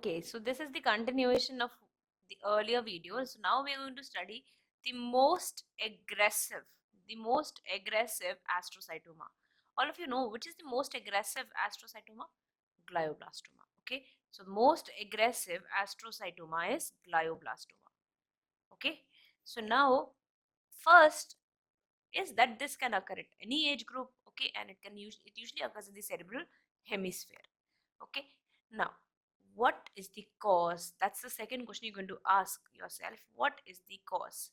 Okay, so this is the continuation of the earlier videos. So now we're going to study the the most aggressive astrocytoma. All of you know which is the most aggressive astrocytoma? Glioblastoma. Okay, so most aggressive astrocytoma is glioblastoma. Okay, so now first is that this can occur at any age group. Okay, and it usually occurs in the cerebral hemisphere. Okay, now what is the cause? That's the second question you're going to ask yourself. What is the cause?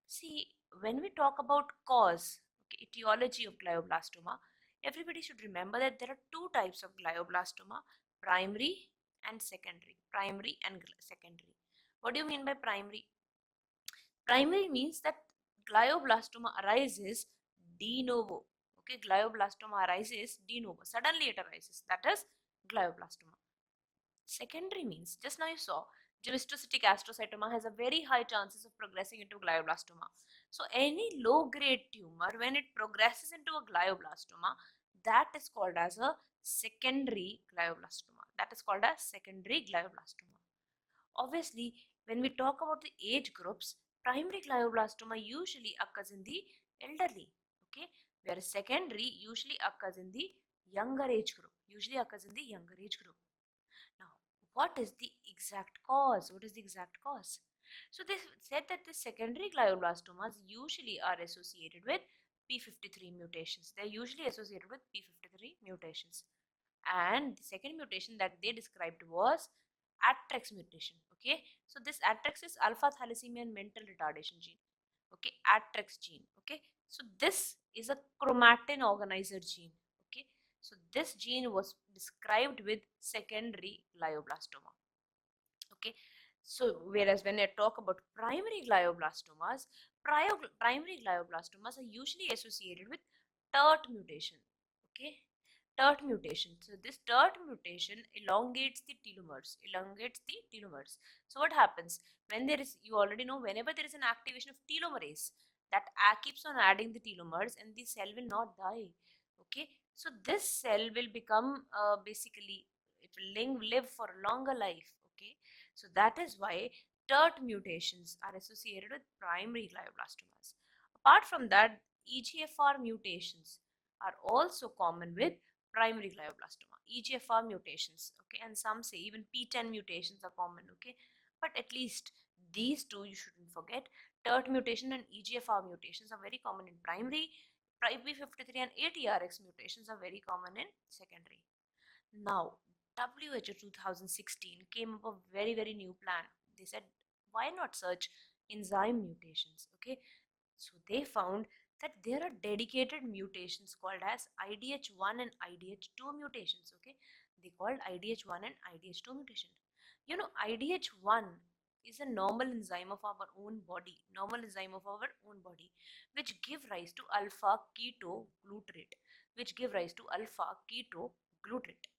See, when we talk about cause, okay, etiology of glioblastoma, everybody should remember that there are two types of glioblastoma: primary and secondary. Primary and secondary. What do you mean by primary? Primary means that glioblastoma arises de novo. Okay, glioblastoma arises de novo. Suddenly it arises. That is glioblastoma. Secondary means, just now you saw, genostocytic astrocytoma has a very high chances of progressing into glioblastoma. So any low grade tumor, when it progresses into a glioblastoma, that is called as a secondary glioblastoma. That is called as secondary glioblastoma. Obviously, when we talk about the age groups, primary glioblastoma usually occurs in the elderly, okay, whereas secondary usually occurs in the younger age group. Usually occurs in the younger age group. Now, what is the exact cause? What is the exact cause? So they said that the secondary glioblastomas usually are associated with P53 mutations. They're usually associated with P53 mutations. And the second mutation that they described was ATREX mutation. Okay, so this ATREX is alpha thalassemia and mental retardation gene. Okay, ATREX gene. Okay, so this is a chromatin organizer gene. Okay, so this gene was described with secondary glioblastoma. Okay, so whereas when I talk about primary glioblastomas, primary glioblastomas are usually associated with TERT mutation. Okay, TERT mutation. So this TERT mutation elongates the telomers. So what happens when there is, you already know, whenever there is an activation of telomerase, that keeps on adding the telomers and the cell will not die. Okay, so this cell will become basically, it will live for a longer life. Okay, so that is why TERT mutations are associated with primary glioblastomas. Apart from that, EGFR mutations are also common with primary glioblastoma. EGFR mutations, okay, and some say even P10 mutations are common, okay, but at least these two you shouldn't forget. TERT mutation and EGFR mutations are very common in primary. P53 and ATRX mutations are very common in secondary. Now, WHO 2016 came up a very new plan. They said, why not search enzyme mutations? Okay, so they found that there are dedicated mutations called as IDH1 and IDH2 mutations. Okay, they called IDH1 and IDH2 mutation. You know, IDH1 is a normal enzyme of our own body, which give rise to alpha ketoglutarate,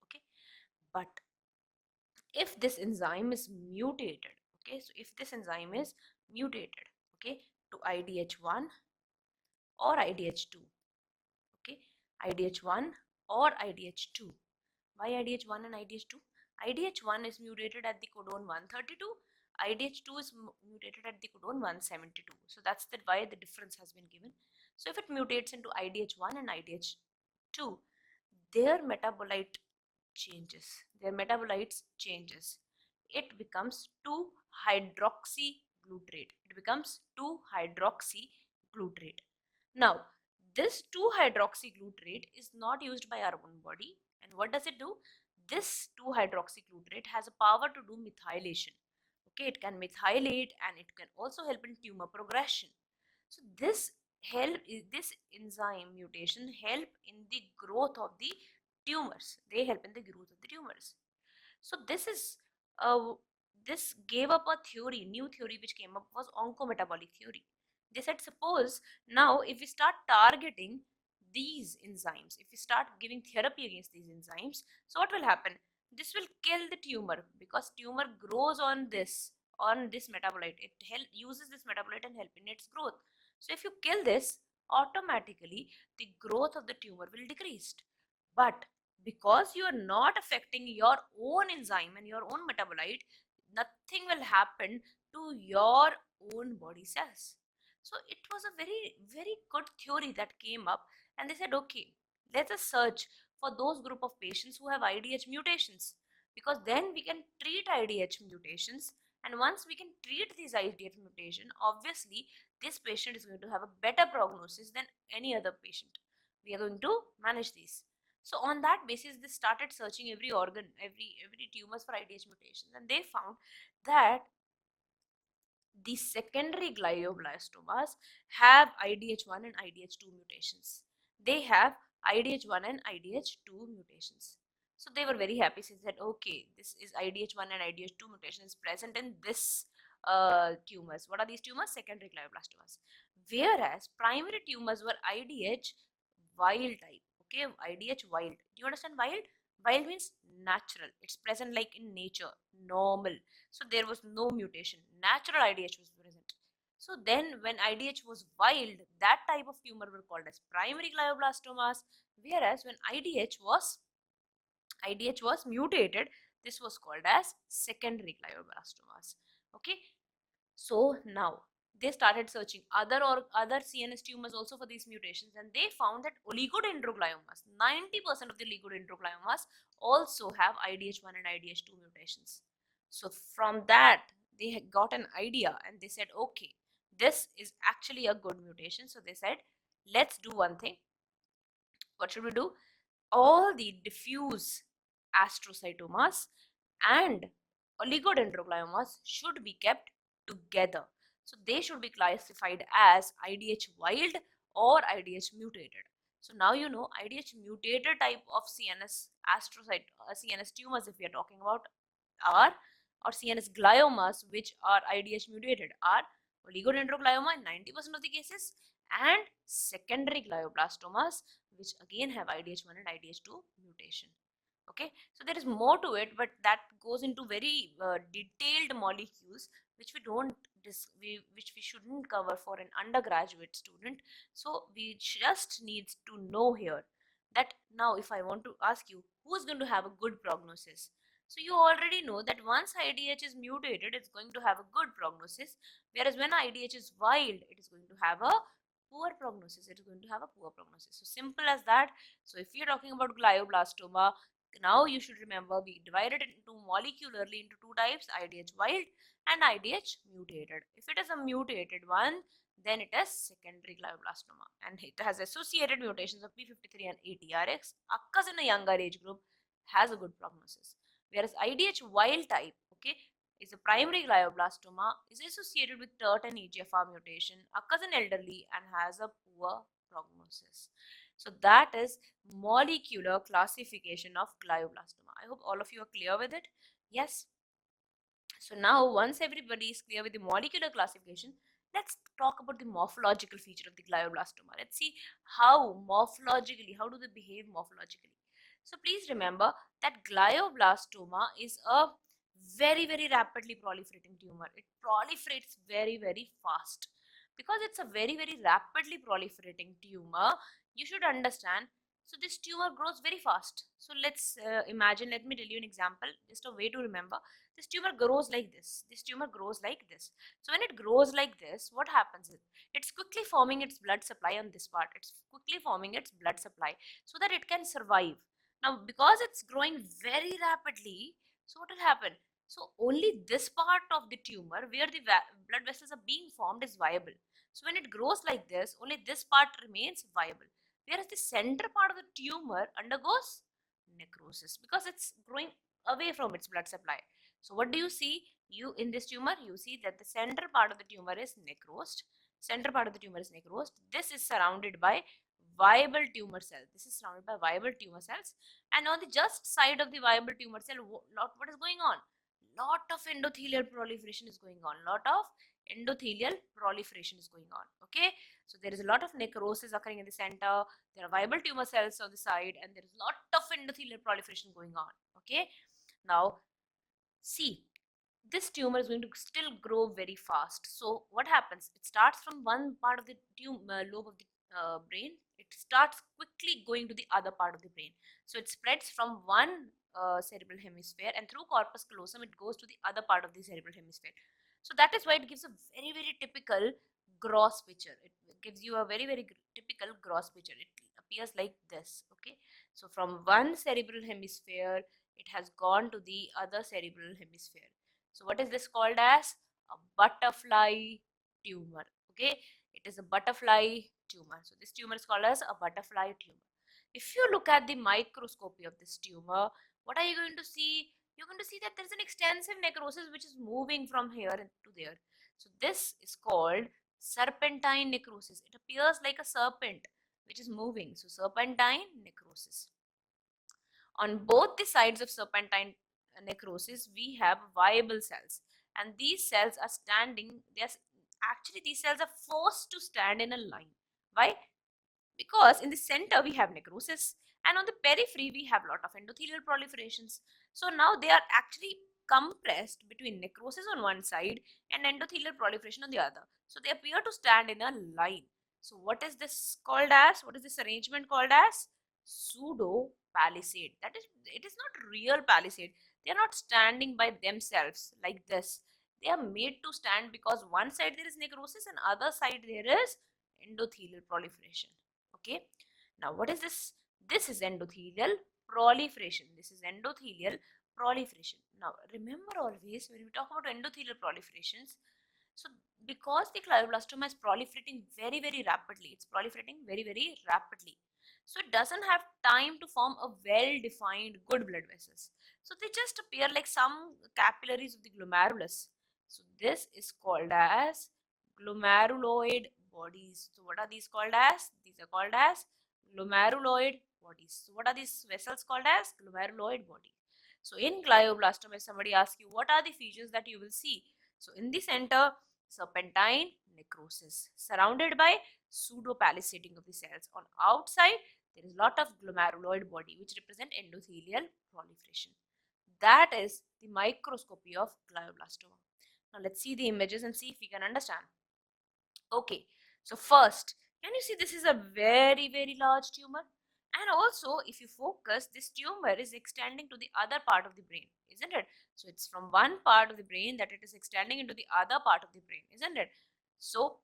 Okay, but if this enzyme is mutated, okay, so if this enzyme is mutated, okay, to IDH1 or IDH2, okay, IDH1 or IDH2. Why IDH1 and IDH2? IDH1 is mutated at the codon 132, IDH2 is mutated at the codon 172. So that's why the difference has been given. So if it mutates into IDH1 and IDH2, their metabolite changes. It becomes 2-hydroxyglutarate. Now, this 2-hydroxyglutarate is not used by our own body. And what does it do? This 2-hydroxyglutarate has a power to do methylation. Okay, it can methylate and it can also help in tumor progression. So this enzyme mutation help in the growth of the tumors. They help in the growth of the tumors. So uh, this gave up a new theory which came up was oncometabolic theory. They said, suppose now if we start targeting these enzymes, if we start giving therapy against these enzymes, so what will happen? This will kill the tumor because tumor grows on this metabolite. It uses this metabolite and help in its growth. So if you kill this, automatically the growth of the tumor will decrease. But because you are not affecting your own enzyme and your own metabolite, nothing will happen to your own body cells. So it was a very, very good theory that came up, and they said, okay, let us search for those group of patients who have IDH mutations, because then we can treat IDH mutations. And once we can treat these IDH mutation, obviously this patient is going to have a better prognosis than any other patient. We are going to manage these. So on that basis, they started searching every organ, every tumors for IDH mutations, and they found that the secondary glioblastomas have IDH1 and IDH2 mutations. They have IDH1 and IDH2 mutations. So they were very happy. They said, okay, this is IDH1 and IDH2 mutations present in this tumors. What are these tumors? Secondary glioblastomas. Whereas primary tumors were IDH wild type. Okay, IDH wild. Do you understand wild? Wild means natural. It's present like in nature, normal. So there was no mutation. Natural IDH was present. So then when IDH was wild, that type of tumor were called as primary glioblastomas, whereas when IDH was mutated, this was called as secondary glioblastomas. Okay, so now they started searching other CNS tumors also for these mutations, and they found that oligodendrogliomas, 90% of the oligodendrogliomas also have IDH1 and IDH2 mutations. So from that, they got an idea and they said, okay, this is actually a good mutation. So they said, let's do one thing. What should we do? All the diffuse astrocytomas and oligodendrogliomas should be kept together. So they should be classified as IDH wild or IDH mutated. So now you know IDH mutated type of CNS astrocyte CNS tumors, if we are talking about, are, or CNS gliomas which are IDH mutated, are oligodendroglioma in 90% of the cases, and secondary glioblastomas which again have IDH1 and IDH2 mutation. Okay, so there is more to it, but that goes into very detailed molecules which which we shouldn't cover for an undergraduate student. So we just need to know here that now if I want to ask you who is going to have a good prognosis, so you already know that once IDH is mutated, it's going to have a good prognosis, whereas when IDH is wild, it is going to have a poor prognosis. It is going to have a poor prognosis. So simple as that. So if you're talking about glioblastoma, now you should remember we divided it into molecularly into two types, IDH wild and IDH mutated. If it is a mutated one, then it is secondary glioblastoma and it has associated mutations of P53 and ATRX, occurs in a younger age group, has a good prognosis. Whereas IDH wild type, okay, is a primary glioblastoma, is associated with TERT and EGFR mutation, occurs in elderly and has a poor prognosis. So that is molecular classification of glioblastoma. I hope all of you are clear with it. Yes. So now once everybody is clear with the molecular classification, let's talk about the morphological feature of the glioblastoma. Let's see how morphologically, how do they behave morphologically. So please remember that glioblastoma is a very, very rapidly proliferating tumor. It proliferates very, very fast. Because it's a very, very rapidly proliferating tumor, you should understand. So this tumor grows very fast. So let's imagine, let me tell you an example, just a way to remember. This tumor grows like this. This tumor grows like this. So when it grows like this, what happens is it's quickly forming its blood supply on this part. It's quickly forming its blood supply so that it can survive. Now, because it's growing very rapidly, so what will happen? So only this part of the tumor where the blood vessels are being formed is viable. So when it grows like this, only this part remains viable. Whereas the center part of the tumor undergoes necrosis because it's growing away from its blood supply. So what do you see? You in this tumor, you see that the center part of the tumor is necrosed. Center part of the tumor is necrosed. This is surrounded by viable tumor cells. This is surrounded by viable tumor cells. And on the just side of the viable tumor cell, what is going on? Lot of endothelial proliferation is going on. Lot of endothelial proliferation is going on. Okay. So there is a lot of necrosis occurring in the center. There are viable tumor cells on the side, and there is a lot of endothelial proliferation going on. Okay. Now, see, this tumor is going to still grow very fast. So what happens? It starts from one part of the tumor lobe of the brain, it starts quickly going to the other part of the brain. So it spreads from one cerebral hemisphere, and through corpus callosum it goes to the other part of the cerebral hemisphere. So that is why it gives a very very typical gross picture. It gives you a very very typical gross picture. It appears like this. Okay, so from one cerebral hemisphere it has gone to the other cerebral hemisphere. So what is this called as? A butterfly tumor. Okay, it is a butterfly tumor. So this tumor is called as a butterfly tumor. If you look at the microscopy of this tumor, what are you going to see? You're going to see that there's an extensive necrosis which is moving from here to there. So this is called serpentine necrosis. It appears like a serpent which is moving. So serpentine necrosis. On both the sides of serpentine necrosis, we have viable cells, and these cells are standing. Actually, these cells are forced to stand in a line. Why? Because in the center we have necrosis, and on the periphery we have a lot of endothelial proliferations. So now they are actually compressed between necrosis on one side and endothelial proliferation on the other. So they appear to stand in a line. So what is this called as? What is this arrangement called as? Pseudo palisade. That is, it is not real palisade. They are not standing by themselves like this. They are made to stand because one side there is necrosis and other side there is endothelial proliferation. Okay, now what is this? This is endothelial proliferation. This is endothelial proliferation. Now remember always when we talk about endothelial proliferations, so because the glioblastoma is proliferating very very rapidly, it's proliferating very very rapidly, so it doesn't have time to form a well defined good blood vessels. So they just appear like some capillaries of the glomerulus. So this is called as glomeruloid bodies. So what are these called as? These are called as glomeruloid bodies. So what are these vessels called as? Glomeruloid body. So in glioblastoma, if somebody asks you what are the features that you will see, so in the center, serpentine necrosis surrounded by pseudo palisading of the cells. On outside, there is a lot of glomeruloid body which represent endothelial proliferation. That is the microscopy of glioblastoma. Now let's see the images and see if we can understand. Okay, so first, can you see this is a very very large tumor? And also, if you focus, this tumor is extending to the other part of the brain, isn't it? So it's from one part of the brain that it is extending into the other part of the brain, isn't it? So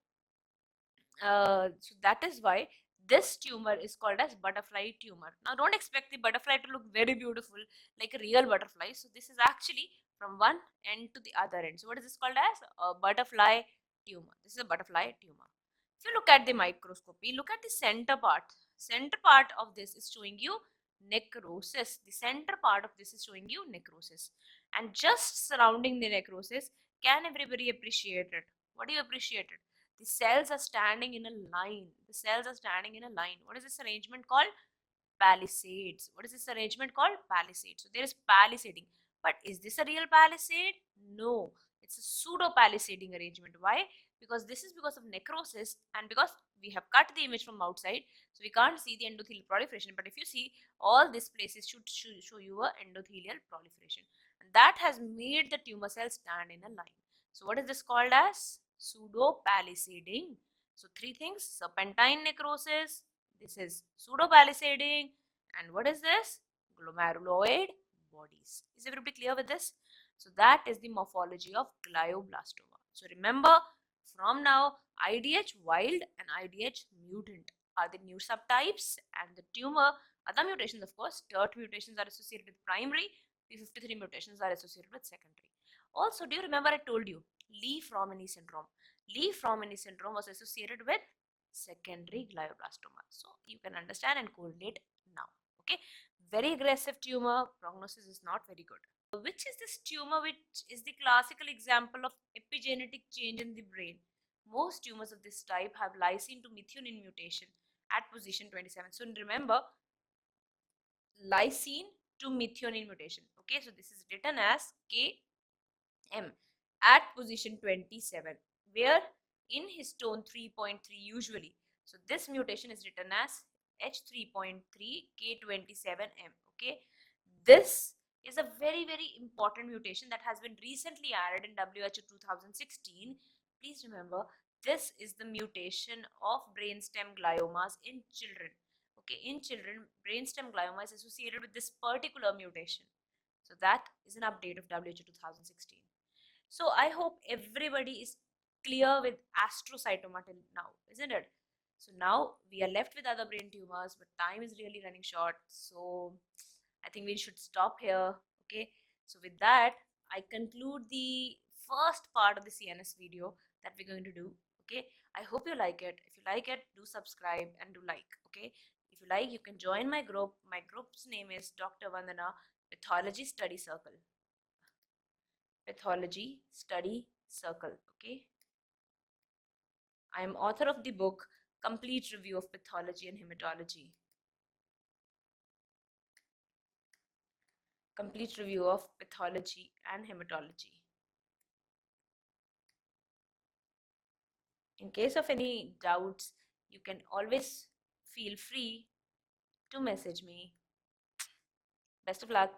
so that is why this tumor is called as butterfly tumor. Now don't expect the butterfly to look very beautiful like a real butterfly. So this is actually from one end to the other end. So what is this called as? A butterfly tumor. This is a butterfly tumor. If you look at the microscopy, look at the center part. Center part of this is showing you necrosis. The center part of this is showing you necrosis. And just surrounding the necrosis, can everybody appreciate it? What do you appreciate it? The cells are standing in a line. The cells are standing in a line. What is this arrangement called? Palisades. What is this arrangement called? Palisade. So there is palisading. But is this a real palisade? No. It's a pseudo palisading arrangement. Why? Because this is because of necrosis and because we have cut the image from outside. So we can't see the endothelial proliferation. But if you see, all these places should show you a endothelial proliferation. And that has made the tumor cells stand in a line. So what is this called as? Pseudo palisading. So three things: serpentine necrosis, this is pseudo palisading, and what is this? Glomeruloid bodies. Is everybody clear with this? So that is the morphology of glioblastoma. So remember, from now, IDH wild and IDH mutant are the new subtypes, and the tumor, other mutations of course, TERT mutations are associated with primary, P53 mutations are associated with secondary. Also, do you remember I told you Li-Fraumeni syndrome? Li-Fraumeni syndrome was associated with secondary glioblastoma. So you can understand and correlate now. Okay, very aggressive tumor, prognosis is not very good. Which is this tumor which is the classical example of epigenetic change in the brain? Most tumors of this type have lysine to methionine mutation at position 27. So remember, lysine to methionine mutation. Okay, so this is written as KM at position 27, where in histone 3.3 usually. So this mutation is written as H3.3 K27M. Okay, this is a very very important mutation that has been recently added in WHO 2016. Please remember, this is the mutation of brainstem gliomas in children. Okay, in children, brainstem glioma is associated with this particular mutation. So that is an update of WHO 2016. So I hope everybody is clear with astrocytoma till now, isn't it? So now we are left with other brain tumors, but time is really running short. So I think we should stop here. Okay. So with that, I conclude the first part of the CNS video that we're going to do. Okay. I hope you like it. If you like it, do subscribe and do like. Okay. If you like, you can join my group. My group's name is Dr. Vandana Pathology Study Circle. Pathology Study Circle. Okay. I am author of the book Complete Review of Pathology and Hematology. Complete Review of Pathology and Hematology. In case of any doubts, you can always feel free to message me. Best of luck.